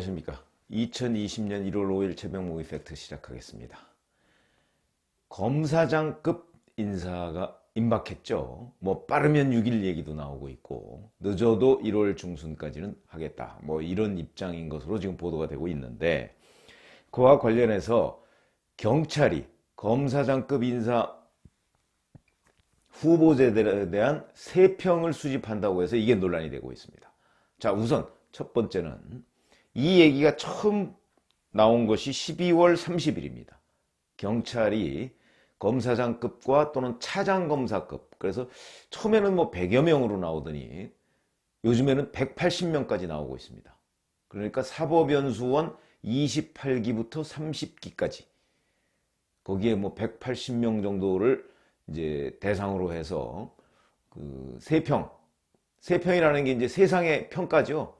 안녕하십니까. 2020년 1월 5일 새벽 모의 팩트 시작하겠습니다. 검사장급 인사가 임박했죠. 뭐 빠르면 6일 얘기도 나오고 있고 늦어도 1월 중순까지는 하겠다. 뭐 이런 입장인 것으로 지금 보도가 되고 있는데, 그와 관련해서 경찰이 검사장급 인사 후보자들에 대한 세평을 수집한다고 해서 이게 논란이 되고 있습니다. 자, 우선 첫 번째는 이 얘기가 처음 나온 것이 12월 30일입니다. 경찰이 검사장급과 또는 차장검사급, 그래서 처음에는 뭐 100여 명으로 나오더니 요즘에는 180명까지 나오고 있습니다. 그러니까 사법연수원 28기부터 30기까지 거기에 뭐 180명 정도를 이제 대상으로 해서 그 세평이라는 게 이제 세상의 평가죠.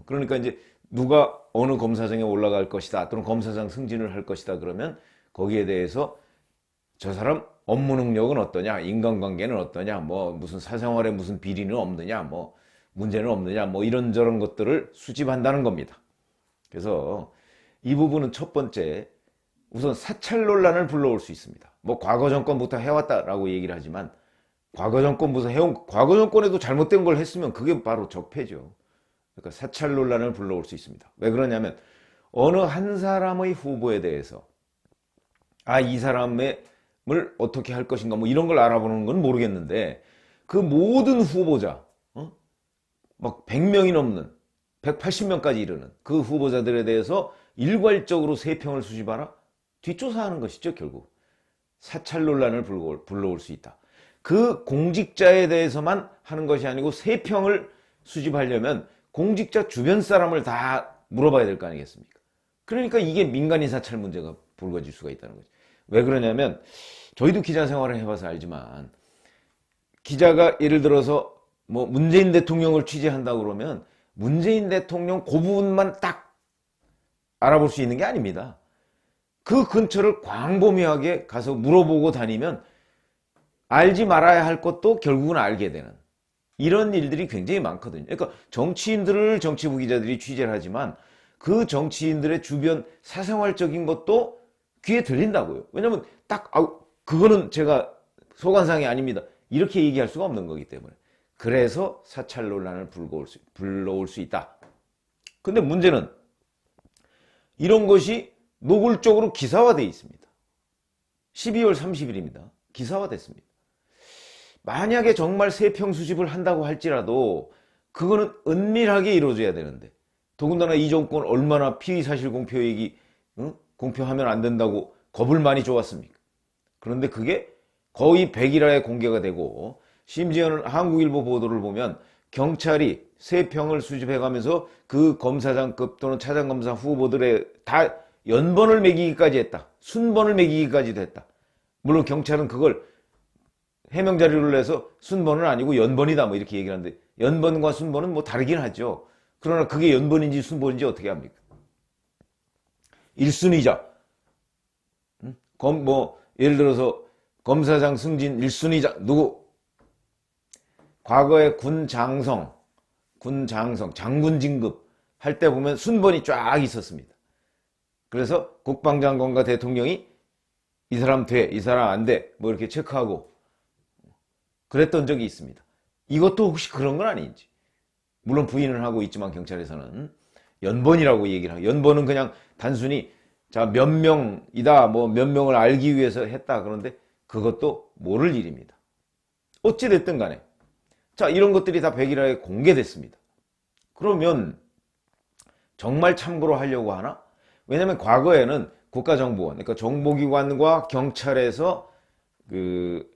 그러니까 이제 누가 어느 검사장에 올라갈 것이다 또는 검사장 승진을 할 것이다 그러면 거기에 대해서 저 사람 업무 능력은 어떠냐, 인간관계는 어떠냐, 뭐 무슨 사생활에 무슨 비리는 없느냐, 뭐 문제는 없느냐, 뭐 이런저런 것들을 수집한다는 겁니다. 그래서 이 부분은 첫 번째, 우선 사찰 논란을 불러올 수 있습니다. 뭐 과거 정권부터 해왔다라고 얘기를 하지만 과거 정권부터 해온, 과거 정권에도 잘못된 걸 했으면 그게 바로 적폐죠. 그러니까 사찰 논란을 불러올 수 있습니다. 왜 그러냐면 어느 한 사람의 후보에 대해서 이 사람을 어떻게 할 것인가 뭐 이런 걸 알아보는 건 모르겠는데, 그 모든 후보자 막 100명이 넘는 180명까지 이르는 그 후보자들에 대해서 일괄적으로 세평을 수집하라? 뒷조사하는 것이죠. 결국 사찰 논란을 불러올 수 있다. 그 공직자에 대해서만 하는 것이 아니고 세평을 수집하려면 공직자 주변 사람을 다 물어봐야 될 거 아니겠습니까? 그러니까 이게 민간인 사찰 문제가 불거질 수가 있다는 거죠. 왜 그러냐면 저희도 기자 생활을 해봐서 알지만, 기자가 예를 들어서 뭐 문재인 대통령을 취재한다 그러면 문재인 대통령 그 부분만 딱 알아볼 수 있는 게 아닙니다. 그 근처를 광범위하게 가서 물어보고 다니면 알지 말아야 할 것도 결국은 알게 되는 이런 일들이 굉장히 많거든요. 그러니까 정치인들을 정치부 기자들이 취재를 하지만 그 정치인들의 주변 사생활적인 것도 귀에 들린다고요. 왜냐면 딱 그거는 제가 소관상이 아닙니다 이렇게 얘기할 수가 없는 거기 때문에. 그래서 사찰 논란을 불러올 수 있다. 근데 문제는 이런 것이 노골적으로 기사화되어 있습니다. 12월 30일입니다. 기사화됐습니다. 만약에 정말 세평 수집을 한다고 할지라도 그거는 은밀하게 이루어져야 되는데, 더군다나 이 정권 얼마나 피의사실 공표 얘기 공표하면 안 된다고 겁을 많이 줘왔습니까? 그런데 그게 거의 100일에 공개가 되고, 심지어는 한국일보 보도를 보면 경찰이 세평을 수집해가면서 그 검사장급 또는 차장검사 후보들의 다 연번을 매기기까지 했다. 순번을 매기기까지도 했다. 물론 경찰은 그걸 해명 자료를 내서 순번은 아니고 연번이다 뭐 이렇게 얘기를 하는데, 연번과 순번은 뭐 다르긴 하죠. 그러나 그게 연번인지 순번인지 어떻게 합니까? 1순위자 뭐 예를 들어서 검사장 승진 1순위자 누구? 과거에 군장성 장군 진급 할 때 보면 순번이 쫙 있었습니다. 그래서 국방장관과 대통령이 이 사람 돼, 이 사람 안 돼, 뭐 이렇게 체크하고 그랬던 적이 있습니다. 이것도 혹시 그런 건 아닌지. 물론 부인을 하고 있지만 경찰에서는 연번이라고 얘기를 하고, 연번은 그냥 단순히 자 몇 명이다 뭐 몇 명을 알기 위해서 했다, 그런데 그것도 모를 일입니다. 어찌됐든 간에 자 이런 것들이 다 100일에 공개됐습니다. 그러면 정말 참고로 하려고 하나? 왜냐하면 과거에는 국가정보원, 그러니까 정보기관과 경찰에서 그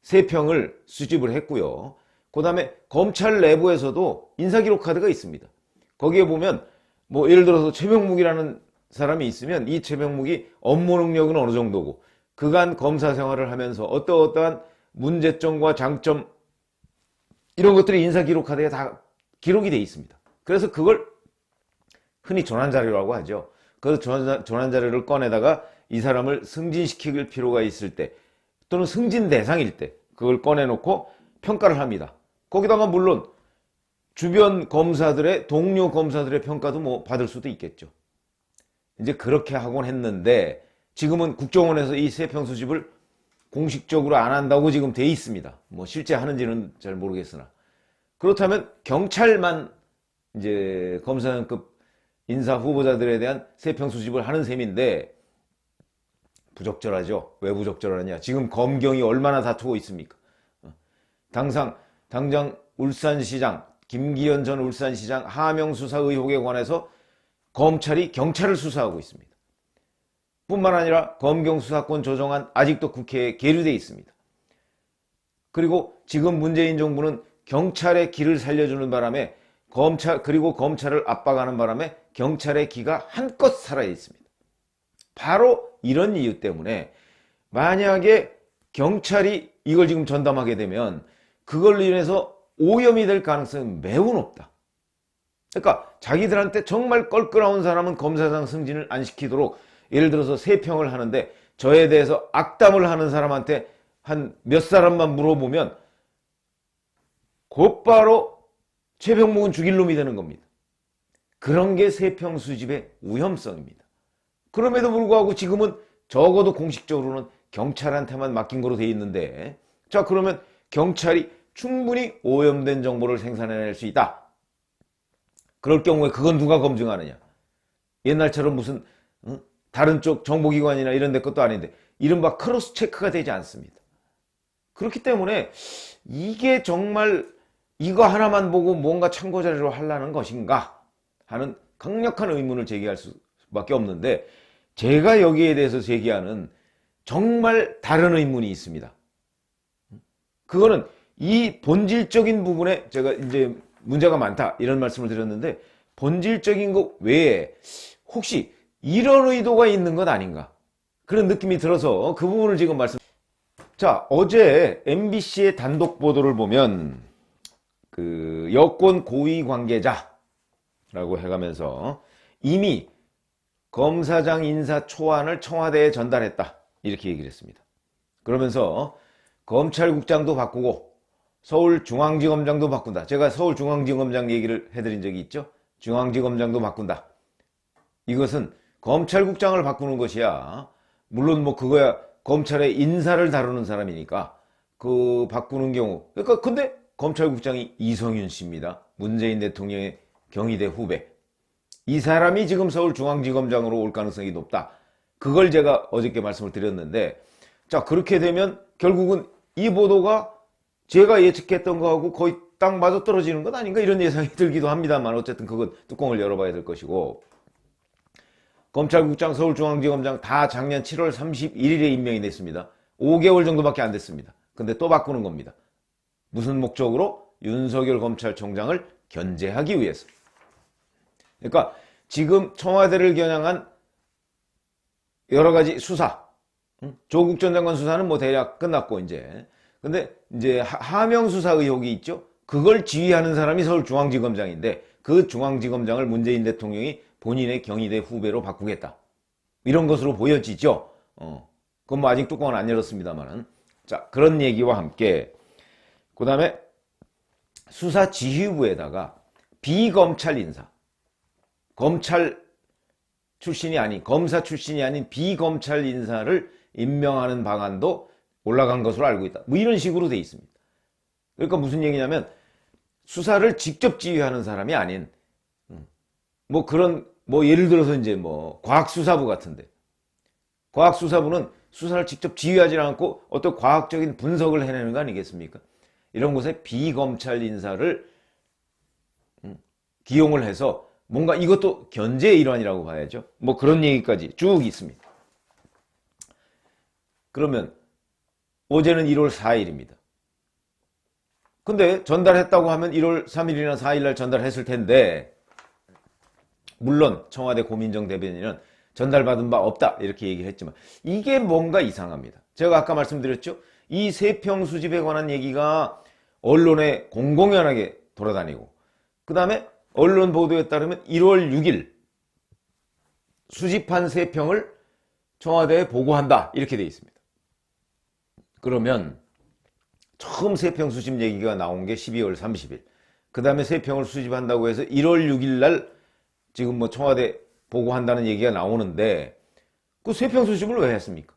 세평을 수집을 했고요. 그 다음에 검찰 내부에서도 인사기록 카드가 있습니다. 거기에 보면 뭐 예를 들어서 최병묵이라는 사람이 있으면 이 최병묵이 업무 능력은 어느 정도고 그간 검사 생활을 하면서 어떠한 문제점과 장점 이런 것들이 인사기록 카드에 다 기록이 돼 있습니다. 그래서 그걸 흔히 전환자료라고 하죠. 그 전환자료를 꺼내다가 이 사람을 승진시킬 필요가 있을 때 또는 승진 대상일 때 그걸 꺼내놓고 평가를 합니다. 거기다가 물론 주변 검사들의, 동료 검사들의 평가도 뭐 받을 수도 있겠죠. 이제 그렇게 하곤 했는데 지금은 국정원에서 이 세평 수집을 공식적으로 안 한다고 지금 돼 있습니다. 뭐 실제 하는지는 잘 모르겠으나. 그렇다면 경찰만 이제 검사장급 인사 후보자들에 대한 세평 수집을 하는 셈인데 부적절하죠. 왜 부적절하냐? 지금 검경이 얼마나 다투고 있습니까? 당장 울산시장, 김기현 전 울산시장 하명 수사 의혹에 관해서 검찰이 경찰을 수사하고 있습니다. 뿐만 아니라 검경 수사권 조정안 아직도 국회에 계류되어 있습니다. 그리고 지금 문재인 정부는 경찰의 기를 살려주는 바람에 검찰을 압박하는 바람에 경찰의 기가 한껏 살아 있습니다. 바로 이런 이유 때문에 만약에 경찰이 이걸 지금 전담하게 되면 그걸로 인해서 오염이 될 가능성이 매우 높다. 그러니까 자기들한테 정말 껄끄러운 사람은 검사장 승진을 안 시키도록, 예를 들어서 세평을 하는데 저에 대해서 악담을 하는 사람한테 한 몇 사람만 물어보면 곧바로 최병목은 죽일 놈이 되는 겁니다. 그런 게 세평 수집의 위험성입니다. 그럼에도 불구하고 지금은 적어도 공식적으로는 경찰한테만 맡긴 거로 돼 있는데, 자, 그러면 경찰이 충분히 오염된 정보를 생산해낼 수 있다. 그럴 경우에 그건 누가 검증하느냐? 옛날처럼 무슨 다른 쪽 정보기관이나 이런 데 것도 아닌데 이른바 크로스 체크가 되지 않습니다. 그렇기 때문에 이게 정말 이거 하나만 보고 뭔가 참고자료로 하려는 것인가 하는 강력한 의문을 제기할 수밖에 없는데, 제가 여기에 대해서 제기하는 정말 다른 의문이 있습니다. 그거는 이 본질적인 부분에 제가 이제 문제가 많다 이런 말씀을 드렸는데, 본질적인 것 외에 혹시 이런 의도가 있는 것 아닌가 그런 느낌이 들어서 그 부분을 지금 자, 어제 MBC의 단독 보도를 보면 그 여권 고위 관계자라고 해가면서 이미 검사장 인사 초안을 청와대에 전달했다 이렇게 얘기를 했습니다. 그러면서 검찰국장도 바꾸고 서울중앙지검장도 바꾼다. 제가 서울중앙지검장 얘기를 해드린 적이 있죠. 중앙지검장도 바꾼다. 이것은 검찰국장을 바꾸는 것이야. 물론 뭐 그거야 검찰의 인사를 다루는 사람이니까 그 바꾸는 경우, 그러니까 근데 검찰국장이 이성윤 씨입니다. 문재인 대통령의 경희대 후배. 이 사람이 지금 서울중앙지검장으로 올 가능성이 높다. 그걸 제가 어저께 말씀을 드렸는데, 자, 그렇게 되면 결국은 이 보도가 제가 예측했던 거하고 거의 딱 맞아떨어지는 것 아닌가 이런 예상이 들기도 합니다만, 어쨌든 그건 뚜껑을 열어봐야 될 것이고, 검찰국장, 서울중앙지검장 다 작년 7월 31일에 임명이 됐습니다. 5개월 정도밖에 안 됐습니다. 근데 또 바꾸는 겁니다. 무슨 목적으로? 윤석열 검찰총장을 견제하기 위해서. 그러니까 지금 청와대를 겨냥한 여러 가지 수사, 조국 전 장관 수사는 뭐 대략 끝났고 근데 이제 하명 수사 의혹이 있죠. 그걸 지휘하는 사람이 서울중앙지검장인데 그 중앙지검장을 문재인 대통령이 본인의 경희대 후배로 바꾸겠다. 이런 것으로 보여지죠. 그건 뭐 아직 뚜껑은 안 열었습니다만은. 자, 그런 얘기와 함께 그 다음에 수사지휘부에다가 비검찰 인사, 검찰 출신이 아닌, 검사 출신이 아닌 비검찰 인사를 임명하는 방안도 올라간 것으로 알고 있다. 뭐 이런 식으로 돼 있습니다. 그러니까 무슨 얘기냐면 수사를 직접 지휘하는 사람이 아닌 뭐 그런 뭐 예를 들어서 이제 뭐 과학수사부 같은데, 과학수사부는 수사를 직접 지휘하지 않고 어떤 과학적인 분석을 해내는 거 아니겠습니까? 이런 곳에 비검찰 인사를 기용을 해서 뭔가 이것도 견제의 일환이라고 봐야죠. 뭐 그런 얘기까지 쭉 있습니다. 그러면 어제는 1월 4일입니다. 근데 전달했다고 하면 1월 3일이나 4일날 전달했을 텐데, 물론 청와대 고민정 대변인은 전달받은 바 없다 이렇게 얘기를 했지만 이게 뭔가 이상합니다. 제가 아까 말씀드렸죠. 이 세평 수집에 관한 얘기가 언론에 공공연하게 돌아다니고, 그 다음에 언론 보도에 따르면 1월 6일 수집한 세평을 청와대에 보고한다 이렇게 돼 있습니다. 그러면 처음 세평 수집 얘기가 나온 게 12월 30일. 그 다음에 세 평을 수집한다고 해서 1월 6일 날 지금 뭐 청와대 보고한다는 얘기가 나오는데 그 세 평 수집을 왜 했습니까?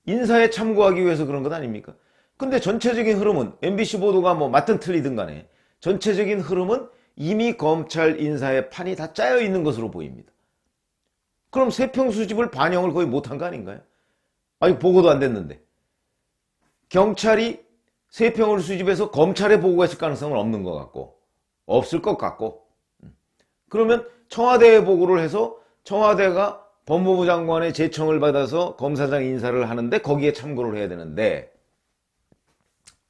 인사에 참고하기 위해서 그런 것 아닙니까? 근데 전체적인 흐름은 MBC 보도가 뭐 맞든 틀리든 간에 전체적인 흐름은 이미 검찰 인사의 판이 다 짜여 있는 것으로 보입니다. 그럼 세 평 수집을 반영을 거의 못한 거 아닌가요? 아니 보고도 안 됐는데 경찰이 세 평을 수집해서 검찰에 보고했을 가능성은 없는 것 같고 없을 것 같고 그러면 청와대에 보고를 해서 청와대가 법무부 장관의 제청을 받아서 검사장 인사를 하는데 거기에 참고를 해야 되는데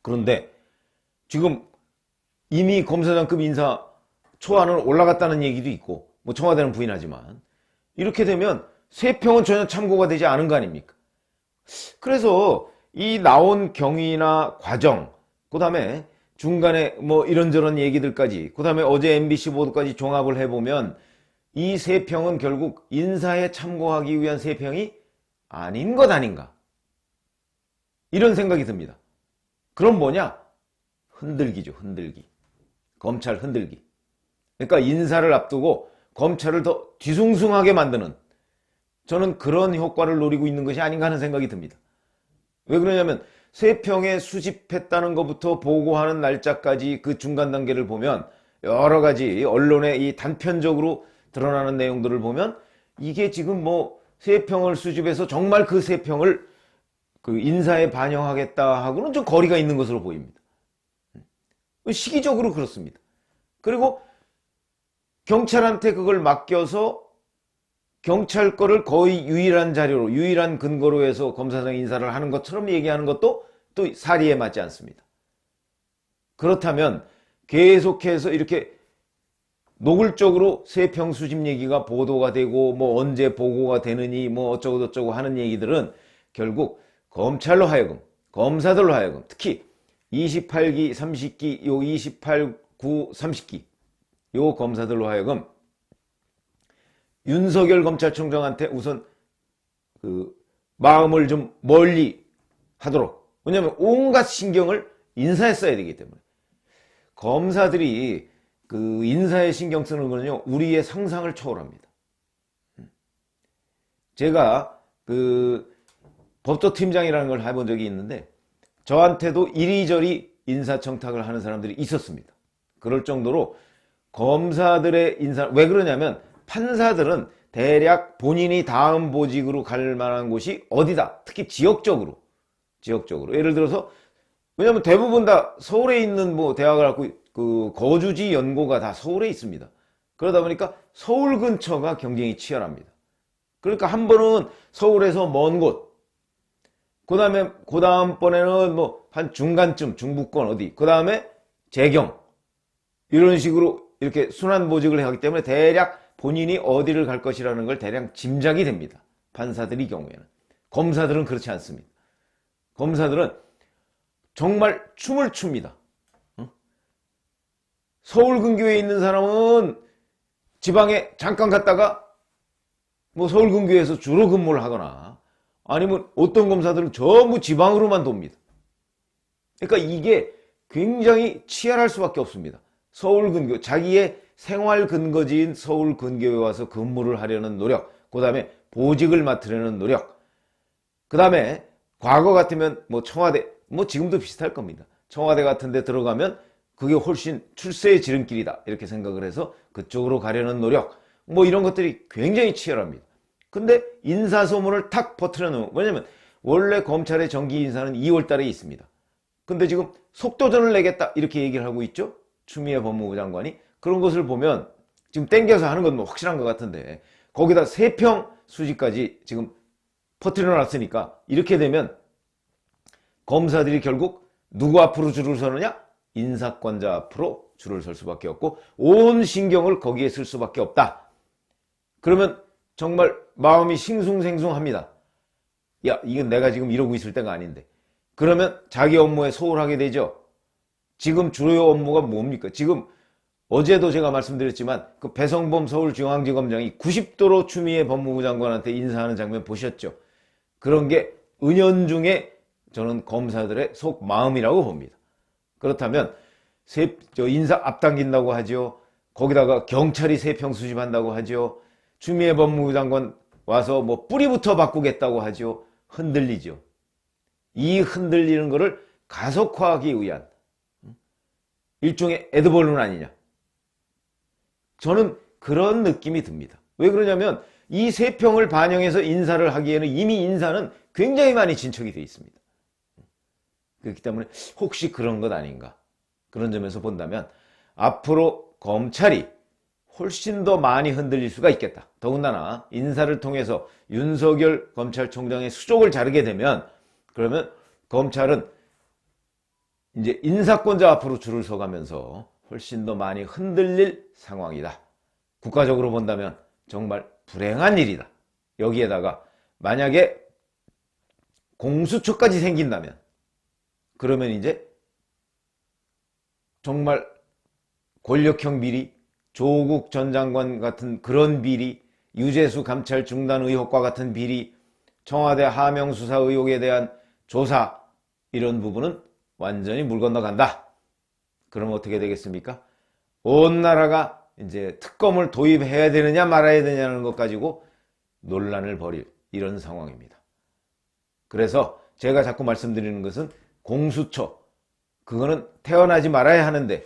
그런데 지금 이미 검사장급 인사 초안을 올라갔다는 얘기도 있고 뭐 청와대는 부인하지만 이렇게 되면 세 평은 전혀 참고가 되지 않은 거 아닙니까? 그래서 이 나온 경위나 과정 그 다음에 중간에 뭐 이런저런 얘기들까지 그 다음에 어제 MBC 보도까지 종합을 해보면 이 세 평은 결국 인사에 참고하기 위한 세 평이 아닌 것 아닌가 이런 생각이 듭니다. 그럼 뭐냐? 흔들기죠. 흔들기. 검찰 흔들기. 그러니까 인사를 앞두고 검찰을 더 뒤숭숭하게 만드는 저는 그런 효과를 노리고 있는 것이 아닌가 하는 생각이 듭니다. 왜 그러냐면 세 평에 수집했다는 것부터 보고하는 날짜까지 그 중간 단계를 보면 여러 가지 언론에 이 단편적으로 드러나는 내용들을 보면 이게 지금 뭐 세 평을 수집해서 정말 그 세 평을 그 인사에 반영하겠다 하고는 좀 거리가 있는 것으로 보입니다. 시기적으로 그렇습니다. 그리고 경찰한테 그걸 맡겨서 경찰 거를 거의 유일한 자료로 유일한 근거로 해서 검사장 인사를 하는 것처럼 얘기하는 것도 또 사리에 맞지 않습니다. 그렇다면 계속해서 이렇게 노골적으로 세 평 수집 얘기가 보도가 되고 뭐 언제 보고가 되느니 뭐 어쩌고 저쩌고 하는 얘기들은 결국 검찰로 하여금 검사들로 하여금 특히 28기 30기 요 28, 9, 30기 요 검사들로 하여금 윤석열 검찰총장한테 우선 그 마음을 좀 멀리 하도록 왜냐하면 온갖 신경을 인사에 써야 되기 때문에 검사들이 그 인사에 신경 쓰는 거는요 우리의 상상을 초월합니다. 제가 그 법조팀장이라는 걸 해본 적이 있는데 저한테도 이리저리 인사청탁을 하는 사람들이 있었습니다. 그럴 정도로 검사들의 인사 왜 그러냐면 판사들은 대략 본인이 다음 보직으로 갈 만한 곳이 어디다 특히 지역적으로 예를 들어서 왜냐하면 대부분 다 서울에 있는 뭐 대학을 갖고 그 거주지 연고가 다 서울에 있습니다. 그러다 보니까 서울 근처가 경쟁이 치열합니다. 그러니까 한 번은 서울에서 먼 곳, 그 다음번에는 뭐 한 중간쯤 중부권 어디, 그 다음에 재경 이런 식으로 이렇게 순환 보직을 하기 때문에 대략 본인이 어디를 갈 것이라는 걸 대략 짐작이 됩니다. 판사들의 경우에는. 검사들은 그렇지 않습니다. 검사들은 정말 춤을 춥니다. 서울 근교에 있는 사람은 지방에 잠깐 갔다가 뭐 서울 근교에서 주로 근무를 하거나 아니면 어떤 검사들은 전부 지방으로만 돕니다. 그러니까 이게 굉장히 치열할 수밖에 없습니다. 서울 근교, 자기의 생활 근거지인 서울 근교에 와서 근무를 하려는 노력, 그 다음에 보직을 맡으려는 노력, 그 다음에 과거 같으면 뭐 청와대, 뭐 지금도 비슷할 겁니다. 청와대 같은 데 들어가면 그게 훨씬 출세의 지름길이다 이렇게 생각을 해서 그쪽으로 가려는 노력 뭐 이런 것들이 굉장히 치열합니다. 근데 인사소문을 탁 퍼뜨려 놓은 왜냐면 원래 검찰의 정기 인사는 2월 달에 있습니다. 근데 지금 속도전을 내겠다 이렇게 얘기를 하고 있죠. 추미애 법무부 장관이. 그런 것을 보면 지금 땡겨서 하는 건 뭐 확실한 것 같은데 거기다 세 평 수지까지 지금 퍼뜨려 놨으니까 이렇게 되면 검사들이 결국 누구 앞으로 줄을 서느냐? 인사권자 앞으로 줄을 설 수밖에 없고 온 신경을 거기에 쓸 수밖에 없다. 그러면 정말 마음이 싱숭생숭합니다. 야, 이건 내가 지금 이러고 있을 때가 아닌데. 그러면 자기 업무에 소홀하게 되죠. 지금 주요 업무가 뭡니까? 지금 어제도 제가 말씀드렸지만 그 배성범 서울중앙지검장이 90도로 추미애 법무부 장관한테 인사하는 장면 보셨죠? 그런 게 은연중에 저는 검사들의 속 마음이라고 봅니다. 그렇다면 인사 앞당긴다고 하죠. 거기다가 경찰이 3평 수집한다고 하죠. 추미애 법무부 장관 와서 뭐 뿌리부터 바꾸겠다고 하죠. 흔들리죠. 이 흔들리는 것을 가속화하기 위한 일종의 에드벌룬 아니냐. 저는 그런 느낌이 듭니다. 왜 그러냐면 이 3평을 반영해서 인사를 하기에는 이미 인사는 굉장히 많이 진척이 되어 있습니다. 그렇기 때문에 혹시 그런 것 아닌가. 그런 점에서 본다면 앞으로 검찰이 훨씬 더 많이 흔들릴 수가 있겠다. 더군다나 인사를 통해서 윤석열 검찰총장의 수족을 자르게 되면 그러면 검찰은 이제 인사권자 앞으로 줄을 서가면서 훨씬 더 많이 흔들릴 상황이다. 국가적으로 본다면 정말 불행한 일이다. 여기에다가 만약에 공수처까지 생긴다면 그러면 이제 정말 권력형 비리, 조국 전 장관 같은 그런 비리, 유재수 감찰 중단 의혹과 같은 비리, 청와대 하명 수사 의혹에 대한 조사 이런 부분은 완전히 물 건너간다. 그럼 어떻게 되겠습니까? 온 나라가 이제 특검을 도입해야 되느냐 말아야 되느냐는 것 가지고 논란을 벌일 이런 상황입니다. 그래서 제가 자꾸 말씀드리는 것은 공수처, 그거는 태어나지 말아야 하는데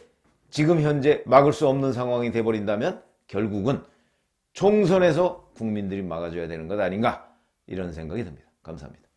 지금 현재 막을 수 없는 상황이 돼버린다면 결국은 총선에서 국민들이 막아줘야 되는 것 아닌가 이런 생각이 듭니다. 감사합니다.